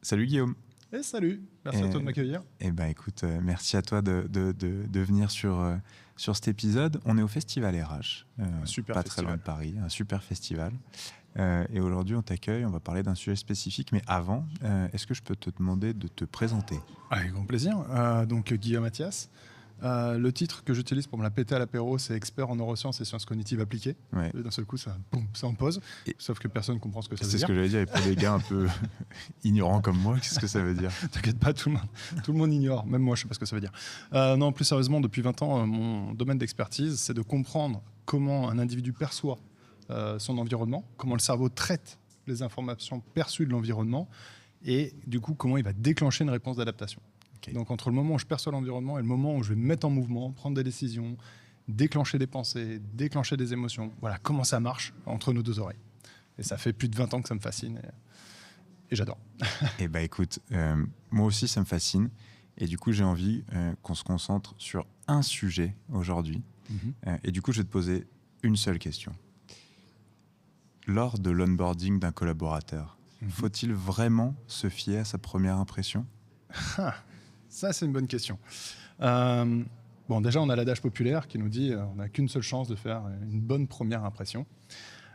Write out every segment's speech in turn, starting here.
Salut Guillaume. Et salut, merci à toi de m'accueillir. Écoute, merci à toi de venir sur cet épisode. On est au Festival RH, pas très loin de Paris, un super festival. Et aujourd'hui, on t'accueille, on va parler d'un sujet spécifique. Mais avant, est-ce que je peux te demander de te présenter ? Avec grand plaisir. Donc Guillaume Mathias. Le titre que j'utilise pour me la péter à l'apéro, c'est expert en neurosciences et sciences cognitives appliquées. Ouais. Et d'un seul coup, ça en pose. Sauf que personne ne comprend ce que ça veut dire. C'est ce que j'allais dire. Et pour des gars un peu ignorants comme moi, qu'est-ce que ça veut dire ? T'inquiète pas, tout le monde ignore. Même moi, je ne sais pas ce que ça veut dire. Non, plus sérieusement, depuis 20 ans, mon domaine d'expertise, c'est de comprendre comment un individu perçoit son environnement, comment le cerveau traite les informations perçues de l'environnement et du coup, comment il va déclencher une réponse d'adaptation. Okay. Donc entre le moment où je perçois l'environnement et le moment où je vais me mettre en mouvement, prendre des décisions, déclencher des pensées, déclencher des émotions, voilà comment ça marche entre nos deux oreilles. Et ça fait plus de 20 ans que ça me fascine et j'adore. Écoute, moi aussi ça me fascine et du coup j'ai envie qu'on se concentre sur un sujet aujourd'hui. Et du coup je vais te poser une seule question. Lors de l'onboarding d'un collaborateur, faut-il vraiment se fier à sa première impression ? Ça, c'est une bonne question. Déjà, on a l'adage populaire qui nous dit on n'a qu'une seule chance de faire une bonne première impression.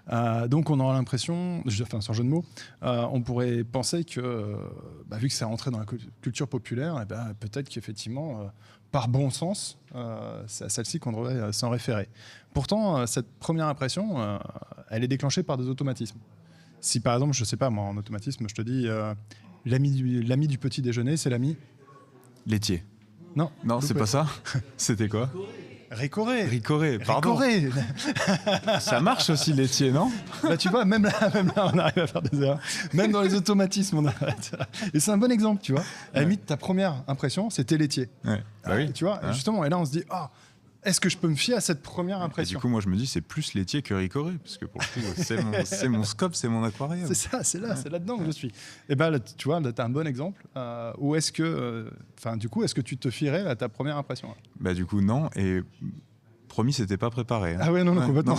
Donc, on aura l'impression, sans jeu de mots, on pourrait penser que, vu que c'est rentré dans la culture populaire, peut-être qu'effectivement, par bon sens, c'est à celle-ci qu'on devrait s'en référer. Pourtant, cette première impression, elle est déclenchée par des automatismes. Si, par exemple, je ne sais pas, moi, en automatisme, je te dis l'ami du petit déjeuner, c'est l'ami... Laitier. Non, c'est pas ça. C'était quoi ? Ricoré, pardon. Ricoré. Ça marche aussi laitier, non ? Tu vois, même là, on arrive à faire des erreurs. Même dans les automatismes, on arrête. Et c'est un bon exemple, tu vois. À la limite, ta première impression, c'était laitier. Ouais. Oui. Tu vois, justement, et là, on se dit, est-ce que je peux me fier à cette première impression ? Et du coup, moi, je me dis, c'est plus laitier que Ricoré, parce que pour le coup, c'est mon scope, c'est mon aquarium. C'est ça, c'est là-dedans que je suis. Et là, tu vois, tu as un bon exemple. Ou est-ce que, est-ce que tu te fierais à ta première impression ? Du coup, non. Et promis, c'était pas préparé. Ah ouais, non, complètement.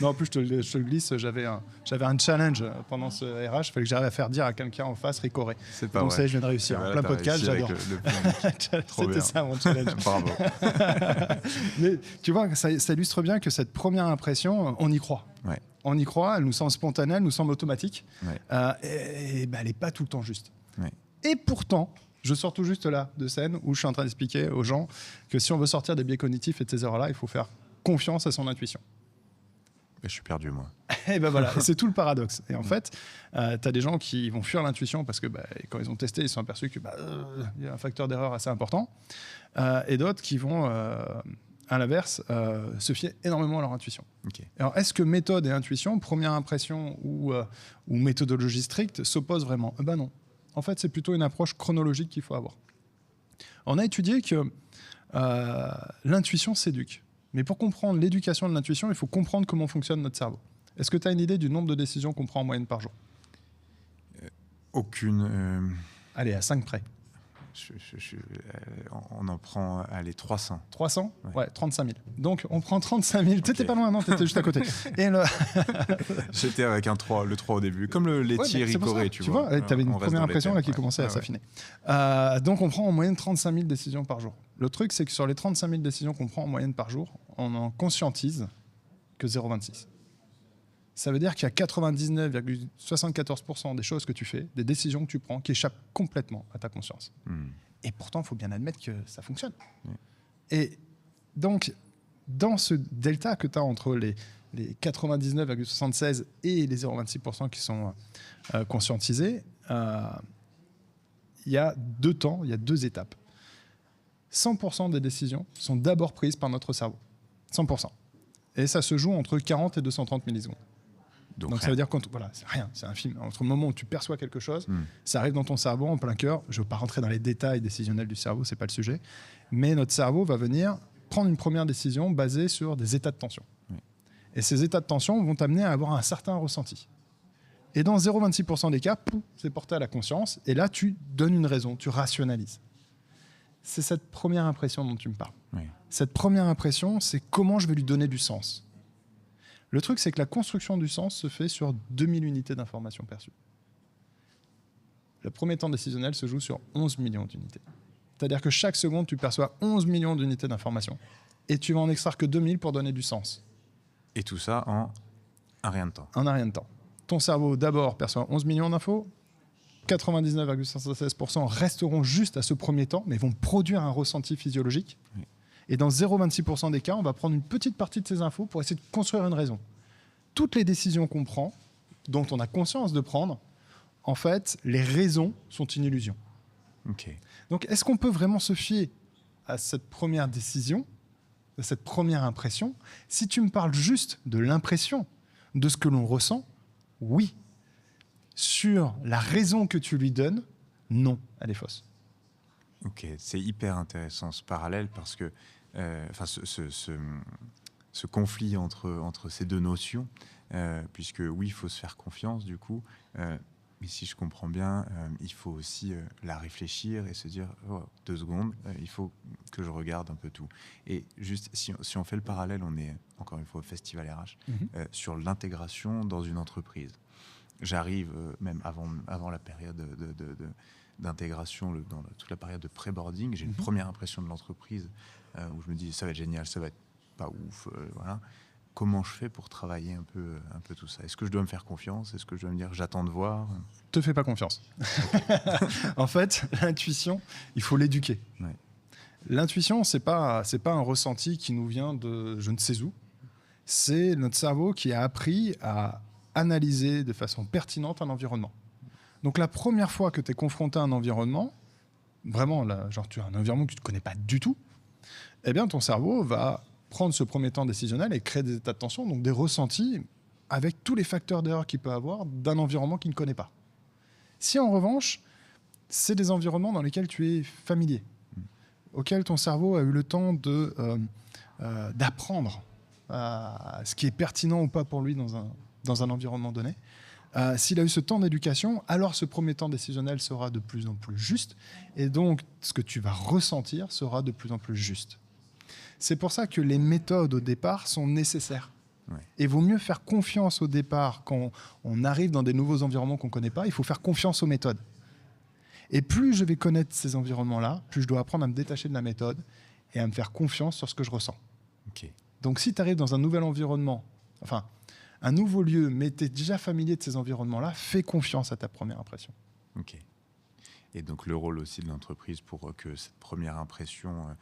Non, en plus, je te le glisse, j'avais un challenge pendant ce RH. Il fallait que j'arrive à faire dire à quelqu'un en face Ricoré. C'est pas Donc vrai. Ça, je viens de réussir. En plein podcast, j'adore. C'était ça, mon challenge. Bravo. Mais tu vois, ça illustre bien que cette première impression, on y croit. Ouais. On y croit, elle nous semble spontanée, elle nous semble automatique. Ouais. Elle n'est pas tout le temps juste. Ouais. Et pourtant... Je sors tout juste là de scène où je suis en train d'expliquer aux gens que si on veut sortir des biais cognitifs et de ces erreurs-là, il faut faire confiance à son intuition. Je suis perdu, moi. Et voilà, c'est tout le paradoxe. Et en fait, tu as des gens qui vont fuir l'intuition parce que quand ils ont testé, ils se sont aperçus qu'il y a un facteur d'erreur assez important. Et d'autres qui vont, à l'inverse, se fier énormément à leur intuition. Okay. Alors, est-ce que méthode et intuition, première impression ou méthodologie stricte, s'opposent vraiment ? Non. En fait, c'est plutôt une approche chronologique qu'il faut avoir. On a étudié que l'intuition s'éduque. Mais pour comprendre l'éducation de l'intuition, il faut comprendre comment fonctionne notre cerveau. Est-ce que tu as une idée du nombre de décisions qu'on prend en moyenne par jour ? Aucune. Allez, à 5 près. On en prend 300. 300 ? Ouais, 35 000. Donc, on prend 35 000. T'étais pas loin, non ? T'étais juste à côté. Et J'étais avec le 3 au début, comme le laitier Ricoré, tu vois. Tu vois, t'avais une première impression là, qui commençait à s'affiner. Donc, on prend en moyenne 35 000 décisions par jour. Le truc, c'est que sur les 35 000 décisions qu'on prend en moyenne par jour, on en conscientise que 0,26. Ça veut dire qu'il y a 99,74% des choses que tu fais, des décisions que tu prends, qui échappent complètement à ta conscience. Et pourtant, il faut bien admettre que ça fonctionne. Et donc, dans ce delta que tu as entre les 99,76 et les 0,26% qui sont conscientisés, il y a 2 temps, il y a 2 étapes. 100% des décisions sont d'abord prises par notre cerveau. 100%. Et ça se joue entre 40 et 230 millisecondes. Donc ça veut dire que c'est rien, c'est un film. Entre le moment où tu perçois quelque chose, ça arrive dans ton cerveau en plein cœur. Je ne veux pas rentrer dans les détails décisionnels du cerveau, c'est pas le sujet. Mais notre cerveau va venir prendre une première décision basée sur des états de tension. Et ces états de tension vont t'amener à avoir un certain ressenti. Et dans 0,26% des cas, c'est porté à la conscience. Et là, tu donnes une raison, tu rationalises. C'est cette première impression dont tu me parles. Cette première impression, c'est comment je vais lui donner du sens. Le truc, c'est que la construction du sens se fait sur 2000 unités d'information perçue. Le premier temps décisionnel se joue sur 11 millions d'unités. C'est-à-dire que chaque seconde, tu perçois 11 millions d'unités d'information et tu vas en extraire que 2000 pour donner du sens. Et tout ça en un rien de temps. En un rien de temps. Ton cerveau, d'abord, perçoit 11 millions d'infos. 99,76% resteront juste à ce premier temps, mais vont produire un ressenti physiologique. Oui. Et dans 0,26% des cas, on va prendre une petite partie de ces infos pour essayer de construire une raison. Toutes les décisions qu'on prend, dont on a conscience de prendre, en fait, les raisons sont une illusion. Okay. Donc, est-ce qu'on peut vraiment se fier à cette première décision, à cette première impression? Si tu me parles juste de l'impression, de ce que l'on ressent, oui. Sur la raison que tu lui donnes, non, elle est fausse. Ok, c'est hyper intéressant ce parallèle parce que ce conflit entre ces deux notions, puisque oui, il faut se faire confiance du coup, mais si je comprends bien, il faut aussi la réfléchir et se dire 2 secondes, il faut que je regarde un peu tout. Et juste, si on fait le parallèle, on est encore une fois au Festival RH, sur l'intégration dans une entreprise. J'arrive, même avant la période d'intégration, dans toute la période de pré-boarding, j'ai une première impression de l'entreprise où je me dis ça va être génial, ça va être pas ouf, voilà. Comment je fais pour travailler un peu tout ça? Est-ce que je dois me faire confiance? Est-ce que je dois me dire j'attends de voir? Te fais pas confiance. En fait, l'intuition, il faut l'éduquer. Ouais. L'intuition, c'est pas un ressenti qui nous vient de je ne sais où. C'est notre cerveau qui a appris à analyser de façon pertinente un environnement. Donc la première fois que tu es confronté à un environnement, vraiment, là, genre tu as un environnement que tu ne connais pas du tout, eh bien ton cerveau va prendre ce premier temps décisionnel et créer des états de tension, donc des ressentis avec tous les facteurs d'erreur qu'il peut avoir d'un environnement qu'il ne connaît pas. Si en revanche, c'est des environnements dans lesquels tu es familier, auxquels ton cerveau a eu le temps d'apprendre ce qui est pertinent ou pas pour lui dans un environnement donné, s'il a eu ce temps d'éducation, alors ce premier temps décisionnel sera de plus en plus juste et donc ce que tu vas ressentir sera de plus en plus juste. C'est pour ça que les méthodes au départ sont nécessaires. Ouais. Et il vaut mieux faire confiance au départ quand on arrive dans des nouveaux environnements qu'on ne connaît pas. Il faut faire confiance aux méthodes. Et plus je vais connaître ces environnements-là, plus je dois apprendre à me détacher de la méthode et à me faire confiance sur ce que je ressens. Okay. Donc si tu arrives dans un nouvel environnement, enfin un nouveau lieu, mais tu es déjà familier de ces environnements-là, fais confiance à ta première impression. Ok. Et donc le rôle aussi de l'entreprise pour que cette première impression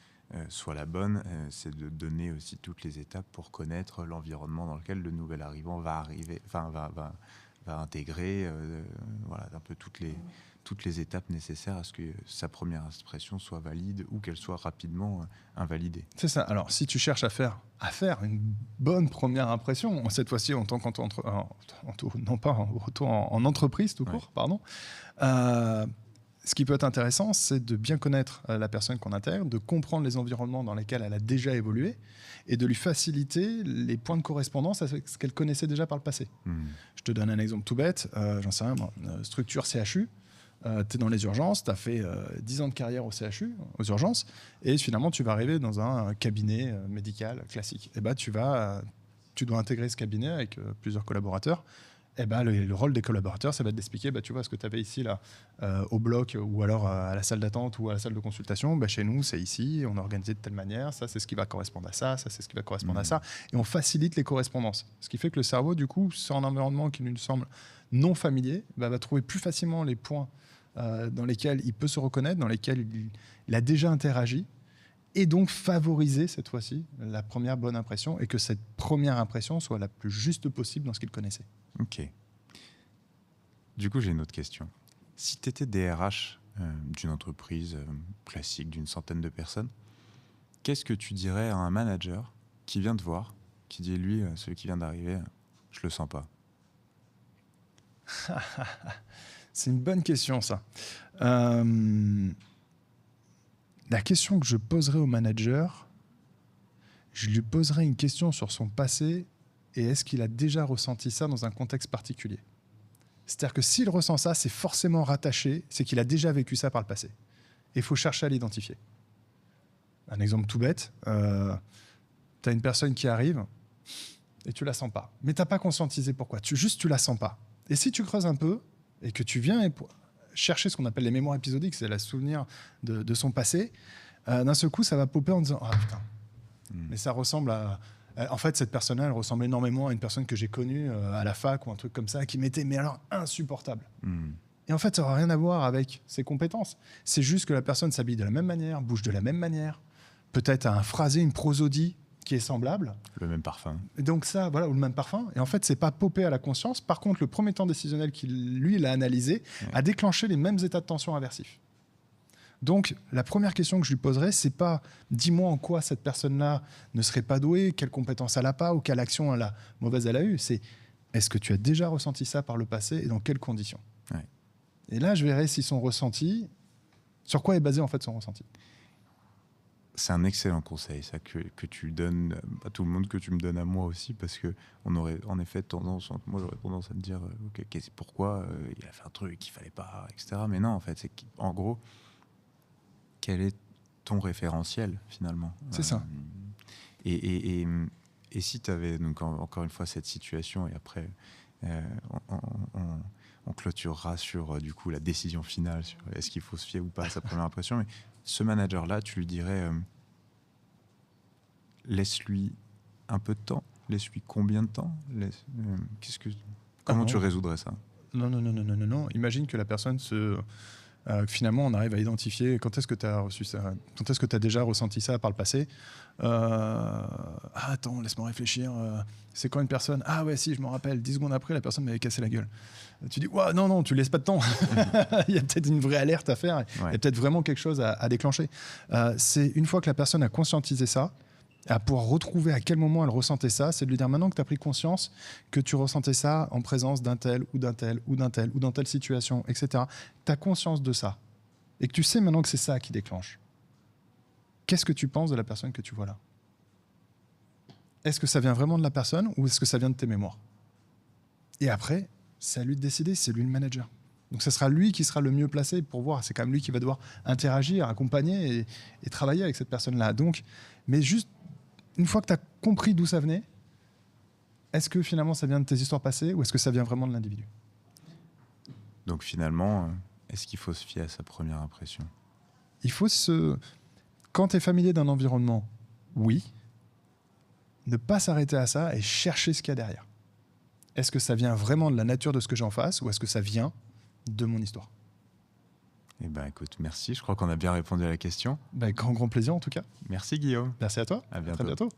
soit la bonne, c'est de donner aussi toutes les étapes pour connaître l'environnement dans lequel le nouvel arrivant va intégrer, voilà, un peu toutes les étapes nécessaires à ce que sa première impression soit valide ou qu'elle soit rapidement invalidée. C'est ça. Alors, si tu cherches à faire une bonne première impression, cette fois-ci en tant en entreprise tout court, pardon. Ce qui peut être intéressant, c'est de bien connaître la personne qu'on intègre, de comprendre les environnements dans lesquels elle a déjà évolué et de lui faciliter les points de correspondance avec ce qu'elle connaissait déjà par le passé. Je te donne un exemple tout bête. J'en sais rien, moi, structure CHU. Tu es dans les urgences, tu as fait 10 ans de carrière au CHU, aux urgences, et finalement tu vas arriver dans un cabinet médical classique. Et tu dois intégrer ce cabinet avec plusieurs collaborateurs. Et le rôle des collaborateurs, ça va être d'expliquer, tu vois, ce que tu avais ici là, au bloc ou alors à la salle d'attente ou à la salle de consultation, chez nous, c'est ici, on est organisé de telle manière, ça, c'est ce qui va correspondre à ça, ça, c'est ce qui va correspondre à ça. Et on facilite les correspondances. Ce qui fait que le cerveau, du coup, sur un environnement qui nous semble non familier, va trouver plus facilement les points dans lesquels il peut se reconnaître, dans lesquels il a déjà interagi, et donc favoriser cette fois-ci la première bonne impression et que cette première impression soit la plus juste possible dans ce qu'il connaissait. Ok. Du coup, j'ai une autre question. Si tu étais DRH d'une entreprise classique d'une centaine de personnes, qu'est-ce que tu dirais à un manager qui vient te voir, qui dit, lui, celui qui vient d'arriver, je le sens pas? C'est une bonne question, ça. La question que je poserais au manager, je lui poserais une question sur son passé et est-ce qu'il a déjà ressenti ça dans un contexte particulier. C'est-à-dire que s'il ressent ça, c'est forcément rattaché, c'est qu'il a déjà vécu ça par le passé. Et il faut chercher à l'identifier. Un exemple tout bête, tu as une personne qui arrive et tu la sens pas. Mais tu n'as pas conscientisé pourquoi. Tu la sens pas. Et si tu creuses un peu et que tu viens chercher ce qu'on appelle les mémoires épisodiques, c'est le souvenir de son passé, d'un seul coup, ça va popper en disant « Ah putain, mais ça ressemble à... » En fait, cette personne-là, elle ressemble énormément à une personne que j'ai connue à la fac ou un truc comme ça, qui m'était, mais alors, insupportable. Et en fait, ça n'aura rien à voir avec ses compétences. C'est juste que la personne s'habille de la même manière, bouge de la même manière, peut-être a un phrasé, une prosodie qui est semblable. Le même parfum. Et donc ça, voilà, ou le même parfum. Et en fait, c'est pas popé à la conscience. Par contre, le premier temps décisionnel qu'il, lui, l'a analysé, a déclenché les mêmes états de tension aversifs. Donc, la première question que je lui poserais, c'est pas « dis-moi en quoi cette personne-là ne serait pas douée, quelle compétence elle n'a pas ou quelle action mauvaise elle a eue ». C'est « est-ce que tu as déjà ressenti ça par le passé et dans quelles conditions ?» Et là, je verrai si son ressenti, sur quoi est basé en fait son ressenti. C'est un excellent conseil, ça, que tu donnes à tout le monde, que tu me donnes à moi aussi, parce qu'on aurait en effet tendance, moi j'aurais tendance à me dire pourquoi il a fait un truc qu'il fallait pas, etc. Mais non, en fait, c'est qu'en gros, quel est ton référentiel finalement? C'est ça. Et si tu avais, donc encore une fois, cette situation, et après on clôturera sur du coup la décision finale, sur est-ce qu'il faut se fier ou pas à sa première impression, mais ce manager-là, tu lui dirais laisse-lui un peu de temps, laisse-lui combien de temps, comment tu résoudrais ça? Non. Imagine que la personne finalement, on arrive à identifier quand est-ce que tu as reçu ça, quand est-ce que tu as déjà ressenti ça par le passé. Attends, laisse-moi réfléchir. C'est quand une personne... Ah ouais, si, je me rappelle. 10 secondes après, la personne m'avait cassé la gueule. Tu dis, ouais, non, tu laisses pas de temps. Il y a peut-être une vraie alerte à faire. Il y a peut-être vraiment quelque chose à déclencher. C'est une fois que la personne a conscientisé ça, à pouvoir retrouver à quel moment elle ressentait ça, c'est de lui dire maintenant que tu as pris conscience que tu ressentais ça en présence d'un tel ou d'un tel ou d'un tel ou dans telle situation, etc. Tu as conscience de ça et que tu sais maintenant que c'est ça qui déclenche. Qu'est-ce que tu penses de la personne que tu vois là? Est-ce que ça vient vraiment de la personne ou est-ce que ça vient de tes mémoires? Et après, c'est à lui de décider, c'est lui le manager. Donc ce sera lui qui sera le mieux placé pour voir. C'est quand même lui qui va devoir interagir, accompagner et travailler avec cette personne-là. Donc, mais juste une fois que tu as compris d'où ça venait, est-ce que finalement ça vient de tes histoires passées ou est-ce que ça vient vraiment de l'individu? Donc finalement, est-ce qu'il faut se fier à sa première impression? Il faut quand tu es familier d'un environnement, oui. Ne pas s'arrêter à ça et chercher ce qu'il y a derrière. Est-ce que ça vient vraiment de la nature de ce que j'ai en face ou est-ce que ça vient de mon histoire? Eh ben, écoute, merci. Je crois qu'on a bien répondu à la question. Grand plaisir en tout cas. Merci Guillaume. Merci à toi. À bientôt. Très bientôt.